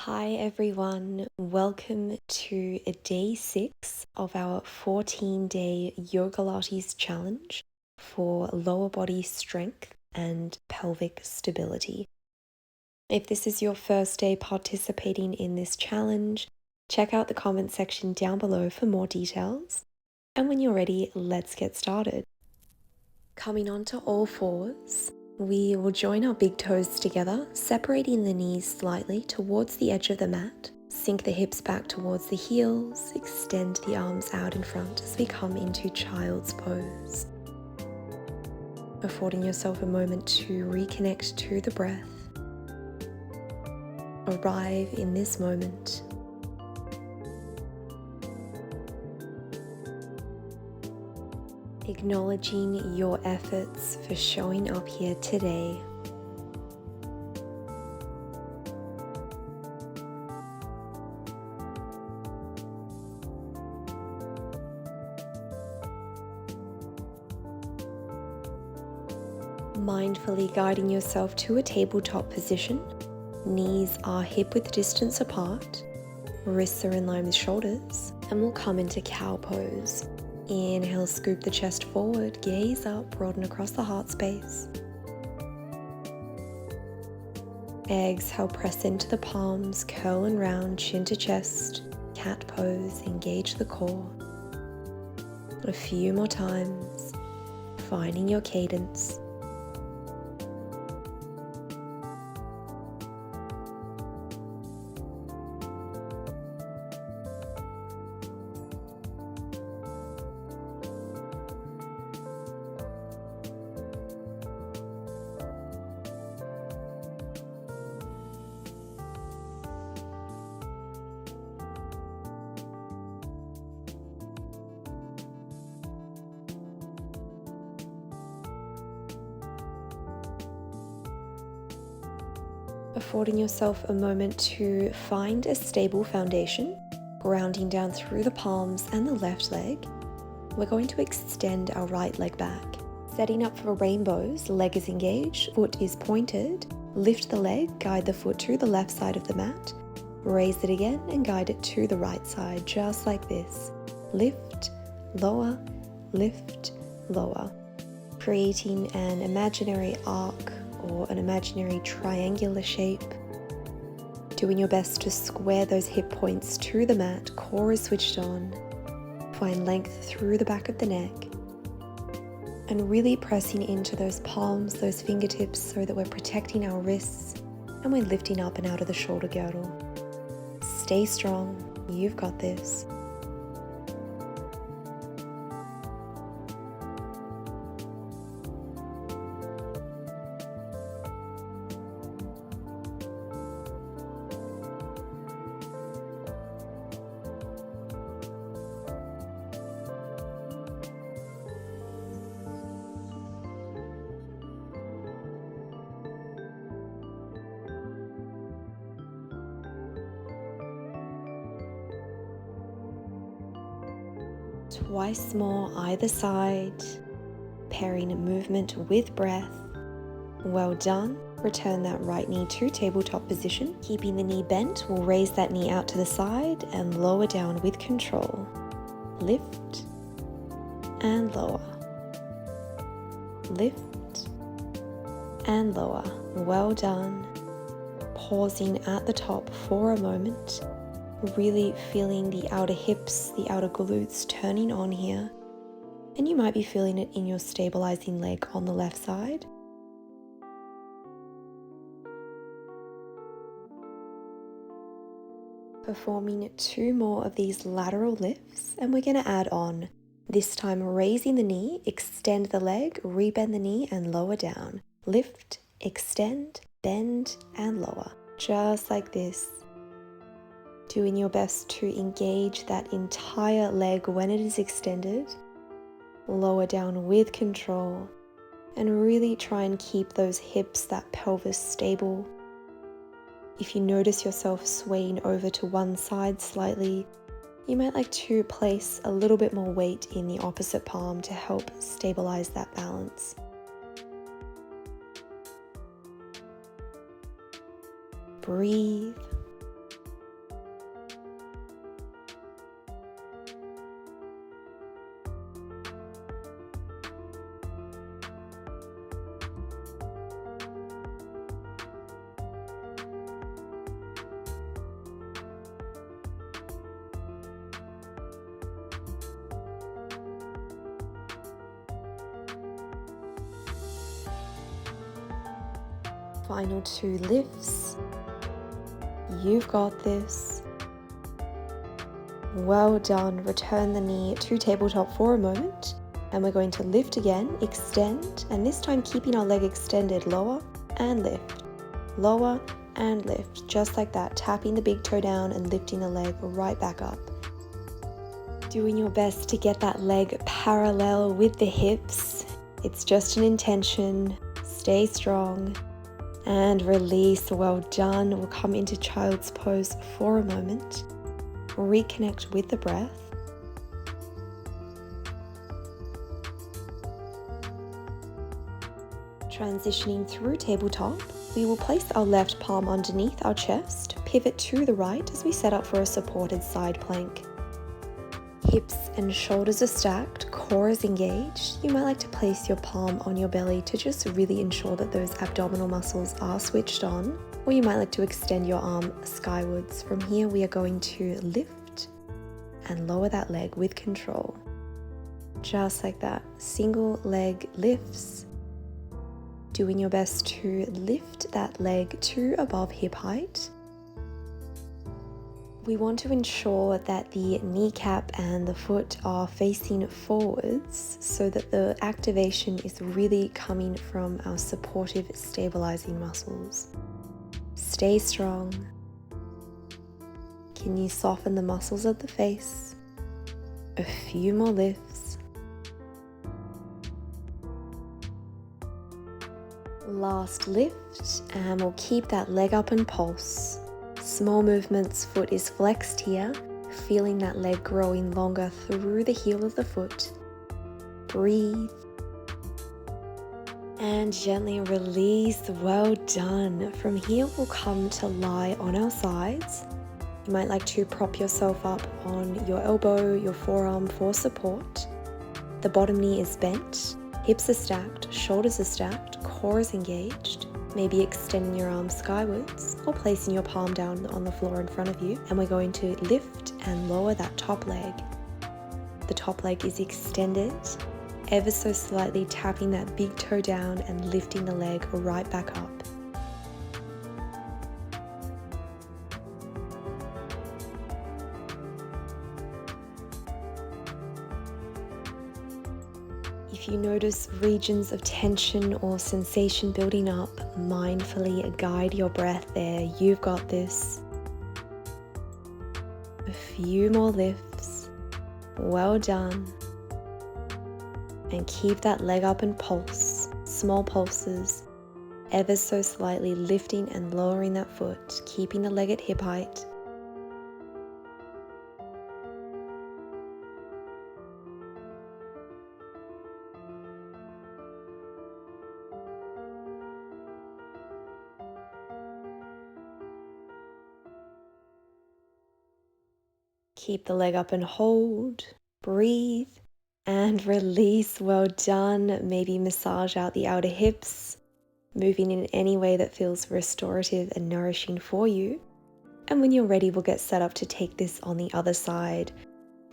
Hi everyone, welcome to day 6 of our 14-day Yogalates challenge for lower body strength and pelvic stability. If this is your first day participating in this challenge, check out the comment section down below for more details. And when you're ready, let's get started. Coming onto all fours, we will join our big toes together, separating the knees slightly towards the edge of the mat. Sink the hips back towards the heels, extend the arms out in front as we come into child's pose. Affording yourself a moment to reconnect to the breath. Arrive in this moment. Acknowledging your efforts for showing up here today. Mindfully guiding yourself to a tabletop position. Knees are hip-width distance apart. Wrists are in line with shoulders. And we'll come into cow pose. Inhale, scoop the chest forward, gaze up, broaden across the heart space. Exhale, press into the palms, curl and round, chin to chest. Cat pose, engage the core. A few more times, finding your cadence. Affording yourself a moment to find a stable foundation, grounding down through the palms and the left leg. We're going to extend our right leg back. Setting up for rainbows, leg is engaged, foot is pointed. Lift the leg, guide the foot to the left side of the mat. Raise it again and guide it to the right side, just like this. Lift, lower, creating an imaginary arc or an imaginary triangular shape. Doing your best to square those hip points to the mat, core is switched on. Find length through the back of the neck. And really pressing into those palms, those fingertips, so that we're protecting our wrists and we're lifting up and out of the shoulder girdle. Stay strong, you've got this. Twice more either side, pairing movement with breath. Well done. Return that right knee to tabletop position. Keeping the knee bent, we'll raise that knee out to the side and lower down with control. Lift and lower. Lift and lower. Well done. Pausing at the top for a moment. Really feeling the outer hips, the outer glutes turning on here. And you might be feeling it in your stabilizing leg on the left side. Performing 2 more of these lateral lifts, and we're going to add on. This time raising the knee, extend the leg, rebend the knee and lower down. Lift, extend, bend and lower. Just like this. Doing your best to engage that entire leg when it is extended. Lower down with control. And really try and keep those hips, that pelvis stable. If you notice yourself swaying over to one side slightly, you might like to place a little bit more weight in the opposite palm to help stabilize that balance. Breathe. Final 2 lifts. You've got this. Well done. Return the knee to tabletop for a moment. And we're going to lift again, extend, and this time keeping our leg extended, lower and lift, lower and lift, just like that, tapping the big toe down and lifting the leg right back up. Doing your best to get that leg parallel with the hips. It's just an intention. Stay strong and release. Well done. We'll come into child's pose for a moment. Reconnect with the breath. Transitioning through tabletop, we will place our left palm underneath our chest, pivot to the right as we set up for a supported side plank. Hips and shoulders are stacked, core is engaged. You might like to place your palm on your belly to just really ensure that those abdominal muscles are switched on, or you might like to extend your arm skywards. From here, we are going to lift and lower that leg with control. Just like that, single leg lifts. Doing your best to lift that leg to above hip height. We want to ensure that the kneecap and the foot are facing forwards so that the activation is really coming from our supportive, stabilizing muscles. Stay strong. Can you soften the muscles of the face? A few more lifts. Last lift, and we'll keep that leg up and pulse. Small movements, foot is flexed here, feeling that leg growing longer through the heel of the foot. Breathe. And gently release. Well done. From here, we'll come to lie on our sides. You might like to prop yourself up on your elbow, your forearm for support. The bottom knee is bent. Hips are stacked, shoulders are stacked, core is engaged. Maybe extending your arms skywards or placing your palm down on the floor in front of you. And we're going to lift and lower that top leg. The top leg is extended, ever so slightly tapping that big toe down and lifting the leg right back up. If you notice regions of tension or sensation building up, mindfully guide your breath there. You've got this. A few more lifts. Well done. And keep that leg up and pulse. Small pulses, ever so slightly lifting and lowering that foot, keeping the leg at hip height. Keep the leg up and hold, breathe, and release. Well done. Maybe massage out the outer hips, moving in any way that feels restorative and nourishing for you. And when you're ready, we'll get set up to take this on the other side.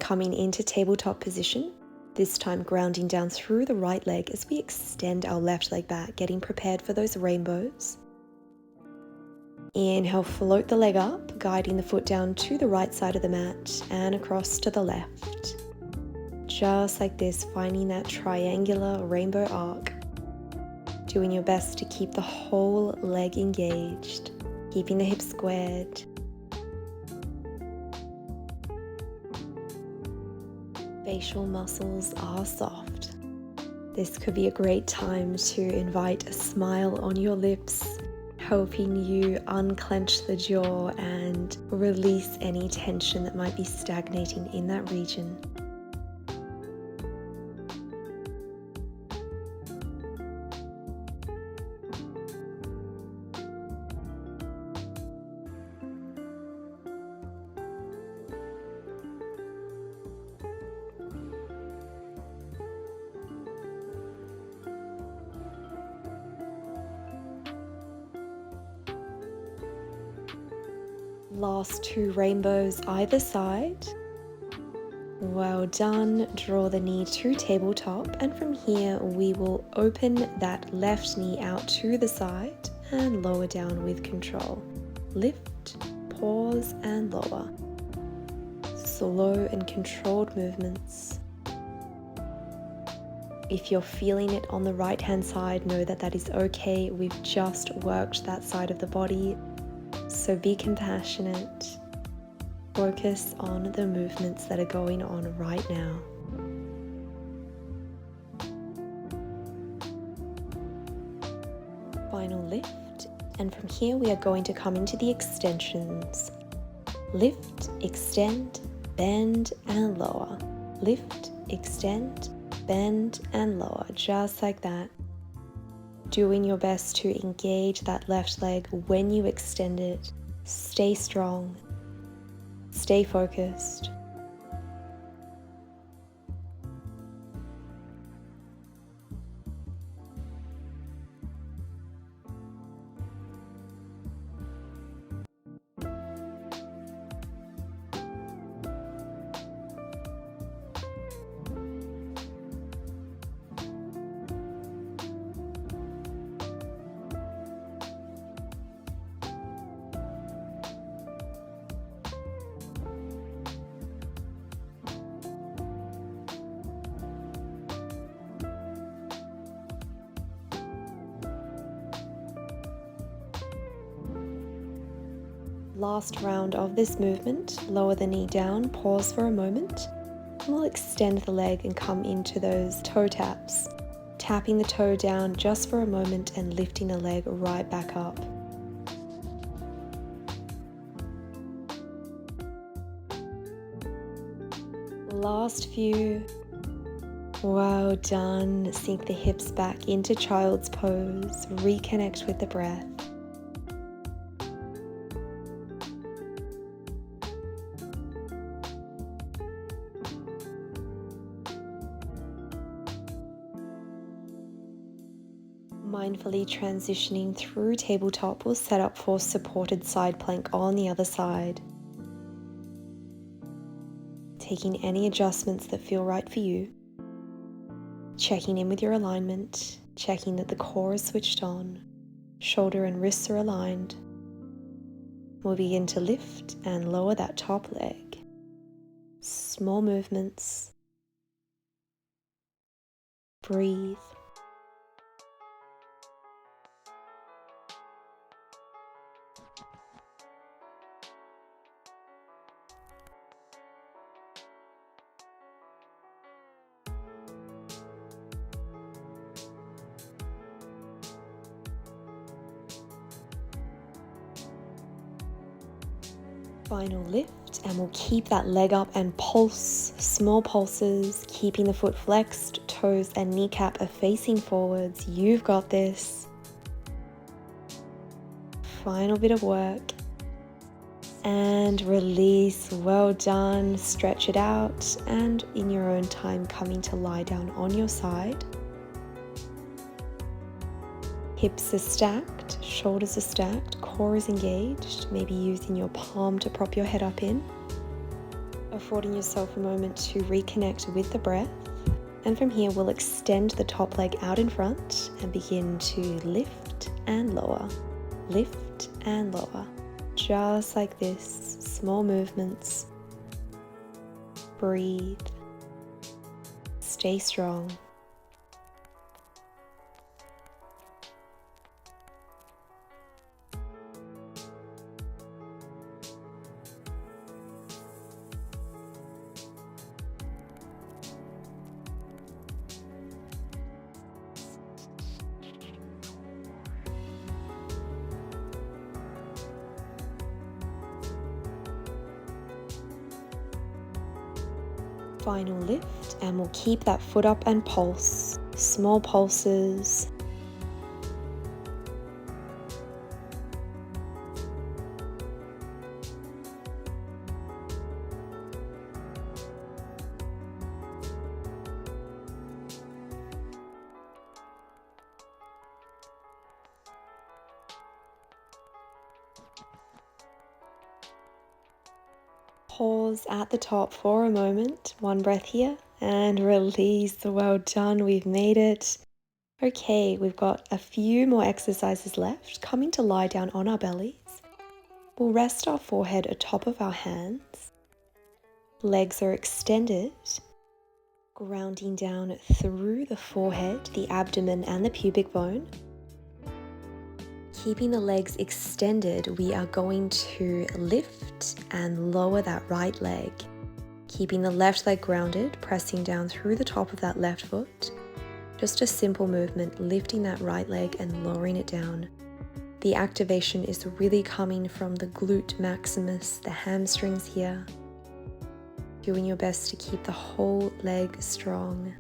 Coming into tabletop position, this time grounding down through the right leg as we extend our left leg back, getting prepared for those rainbows. Inhale, float the leg up, guiding the foot down to the right side of the mat and across to the left. Just like this, finding that triangular rainbow arc. Doing your best to keep the whole leg engaged, keeping the hips squared. Facial muscles are soft. This could be a great time to invite a smile on your lips, helping you unclench the jaw and release any tension that might be stagnating in that region. Last two rainbows either side. Well done. Draw the knee to tabletop, and from here we will open that left knee out to the side and lower down with control. Lift, pause and lower. Slow and controlled movements. If you're feeling it on the right hand side, know that that is okay. We've just worked that side of the body, so be compassionate. Focus on the movements that are going on right now. Final lift, and from here we are going to come into the extensions. Lift, extend, bend and lower. Lift, extend, bend and lower, just like that. Doing your best to engage that left leg when you extend it. Stay strong, stay focused. Last round of this movement, lower the knee down, pause for a moment, and we'll extend the leg and come into those toe taps, tapping the toe down just for a moment and lifting the leg right back up. Last few. Well done. Sink the hips back into child's pose, reconnect with the breath. Mindfully transitioning through tabletop, we'll set up for supported side plank on the other side. Taking any adjustments that feel right for you. Checking in with your alignment, checking that the core is switched on, shoulder and wrists are aligned. We'll begin to lift and lower that top leg. Small movements. Breathe. Final lift, and we'll keep that leg up and pulse, small pulses, keeping the foot flexed, toes and kneecap are facing forwards. You've got this. Final bit of work. And release. Well done. Stretch it out, and in your own time coming to lie down on your side. Hips are stacked, shoulders are stacked, core is engaged, maybe using your palm to prop your head up in. Affording yourself a moment to reconnect with the breath. And from here we'll extend the top leg out in front and begin to lift and lower. Lift and lower. Just like this, small movements. Breathe. Stay strong. Final lift, and we'll keep that foot up and pulse. Small pulses. Pause at the top for a moment, one breath here, and release. Well done, we've made it. Okay, we've got a few more exercises left. Coming to lie down on our bellies. We'll rest our forehead atop of our hands. Legs are extended, grounding down through the forehead, the abdomen and the pubic bone. Keeping the legs extended, we are going to lift and lower that right leg. Keeping the left leg grounded, pressing down through the top of that left foot. Just a simple movement, lifting that right leg and lowering it down. The activation is really coming from the glute maximus, the hamstrings here. Doing your best to keep the whole leg strong.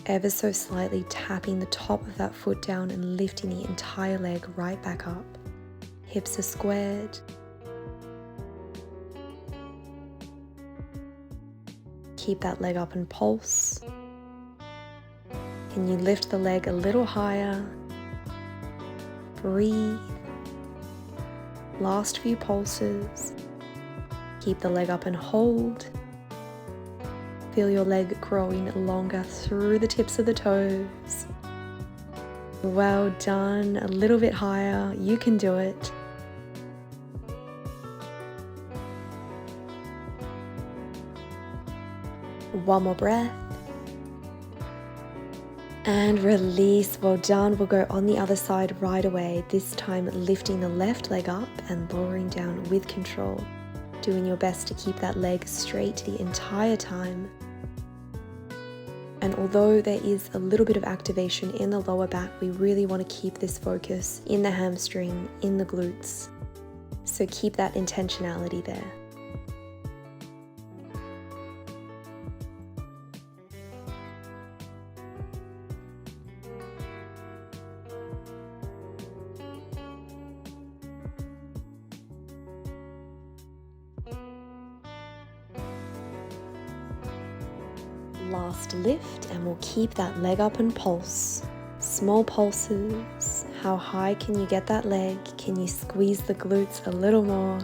Ever so slightly tapping the top of that foot down and lifting the entire leg right back up. Hips are squared. Keep that leg up and pulse. Can you lift the leg a little higher? Breathe. Last few pulses. Keep the leg up and hold. Feel your leg growing longer through the tips of the toes. Well done. A little bit higher. You can do it. One more breath. And release. Well done. We'll go on the other side right away. This time lifting the left leg up and lowering down with control. Doing your best to keep that leg straight the entire time. And although there is a little bit of activation in the lower back, we really want to keep this focus in the hamstring, in the glutes. So keep that intentionality there. Last lift, and we'll keep that leg up and pulse. Small pulses. How high can you get that leg? Can you squeeze the glutes a little more?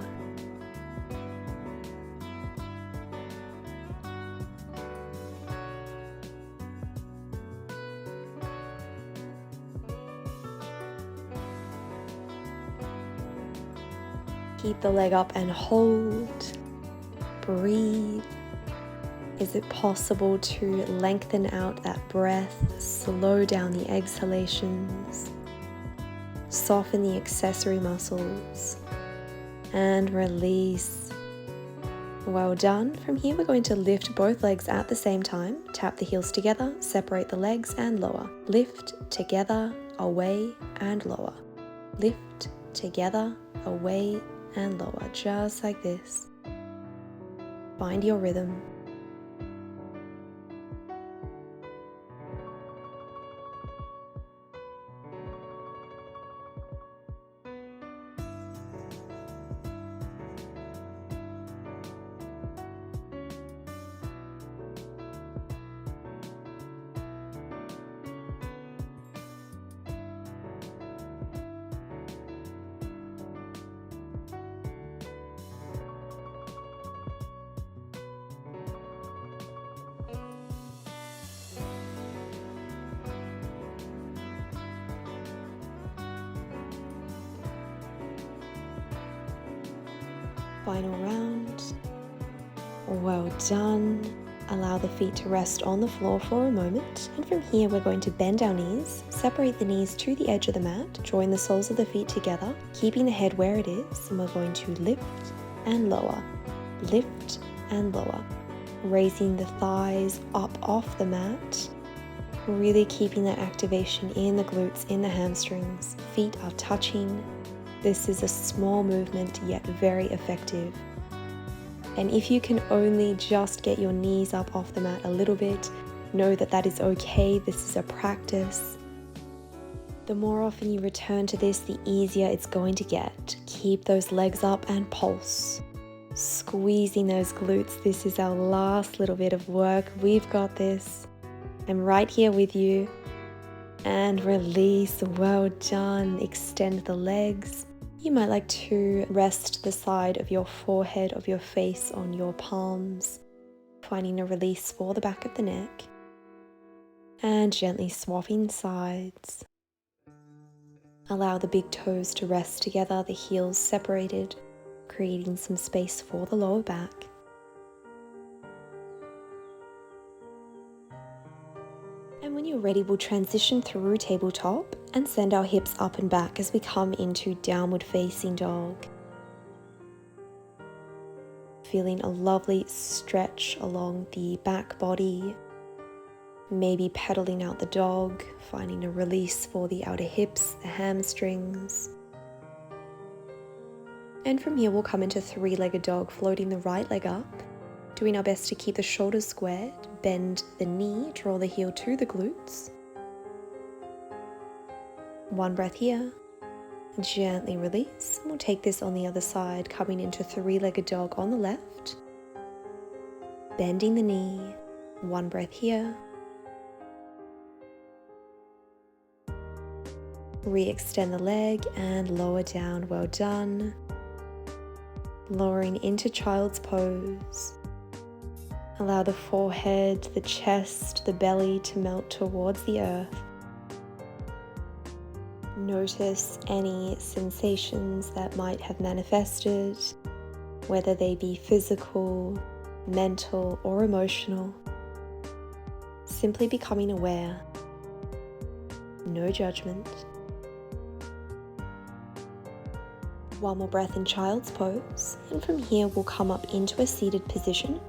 Keep the leg up and hold. Breathe. Is it possible to lengthen out that breath, slow down the exhalations, soften the accessory muscles, and release? Well done. From here, we're going to lift both legs at the same time. Tap the heels together, separate the legs and lower. Lift together, away and lower. Lift together, away and lower, just like this. Find your rhythm. Final round. Well done. Allow the feet to rest on the floor for a moment. And from here, we're going to bend our knees, separate the knees to the edge of the mat, join the soles of the feet together, keeping the head where it is. And we're going to lift and lower, lift and lower, raising the thighs up off the mat, really keeping that activation in the glutes, in the hamstrings. Feet are touching. This is a small movement, yet very effective. And if you can only just get your knees up off the mat a little bit, know that that is okay. This is a practice. The more often you return to this, the easier it's going to get. Keep those legs up and pulse. Squeezing those glutes. This is our last little bit of work. We've got this. I'm right here with you. And release. Well done. Extend the legs. You might like to rest the side of your forehead, of your face on your palms, finding a release for the back of the neck. And gently swapping sides. Allow the big toes to rest together, the heels separated, creating some space for the lower back. And when you're ready, we'll transition through tabletop and send our hips up and back as we come into downward facing dog. Feeling a lovely stretch along the back body. Maybe pedaling out the dog, finding a release for the outer hips, the hamstrings. And from here we'll come into three-legged dog, floating the right leg up, doing our best to keep the shoulders squared, bend the knee, draw the heel to the glutes. One breath here, gently release, and we'll take this on the other side, coming into three-legged dog on the left, bending the knee, one breath here. Re-extend the leg and lower down, well done. Lowering into child's pose. Allow the forehead, the chest, the belly to melt towards the earth. Notice any sensations that might have manifested, whether they be physical, mental, or emotional. Simply becoming aware. No judgment. One more breath in child's pose, and from here we'll come up into a seated position.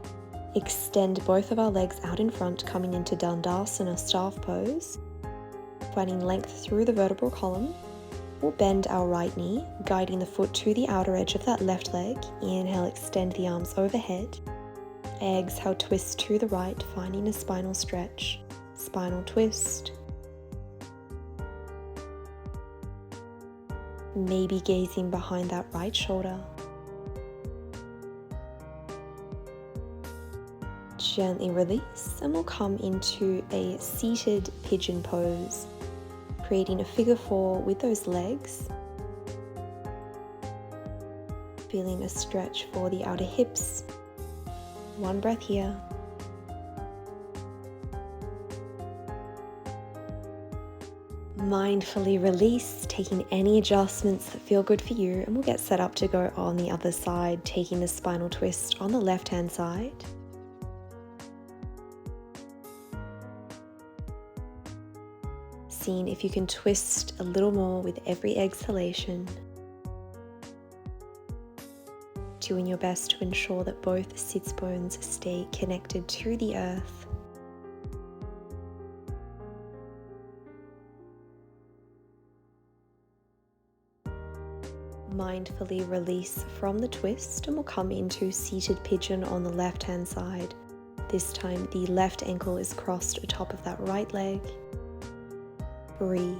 Extend both of our legs out in front, coming into Dandasana staff pose. Finding length through the vertebral column. We'll bend our right knee, guiding the foot to the outer edge of that left leg. Inhale, extend the arms overhead. Exhale, twist to the right, finding a spinal stretch. Spinal twist. Maybe gazing behind that right shoulder. Gently release, and we'll come into a seated pigeon pose, creating a figure four with those legs. Feeling a stretch for the outer hips. One breath here. Mindfully release, taking any adjustments that feel good for you, and we'll get set up to go on the other side, taking the spinal twist on the left hand side. Seeing if you can twist a little more with every exhalation. Doing your best to ensure that both sits bones stay connected to the earth. Mindfully release from the twist, and we'll come into seated pigeon on the left hand side. This time the left ankle is crossed atop of that right leg. Breathe.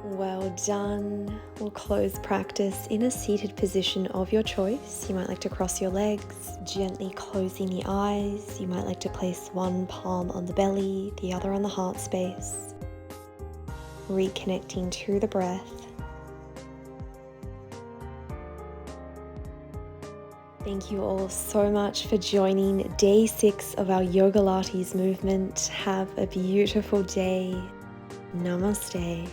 Well done. We'll close practice in a seated position of your choice. You might like to cross your legs, gently closing the eyes. You might like to place one palm on the belly, the other on the heart space. Reconnecting to the breath. Thank you all so much for joining day 6 of our Yogalates movement. Have a beautiful day. Namaste.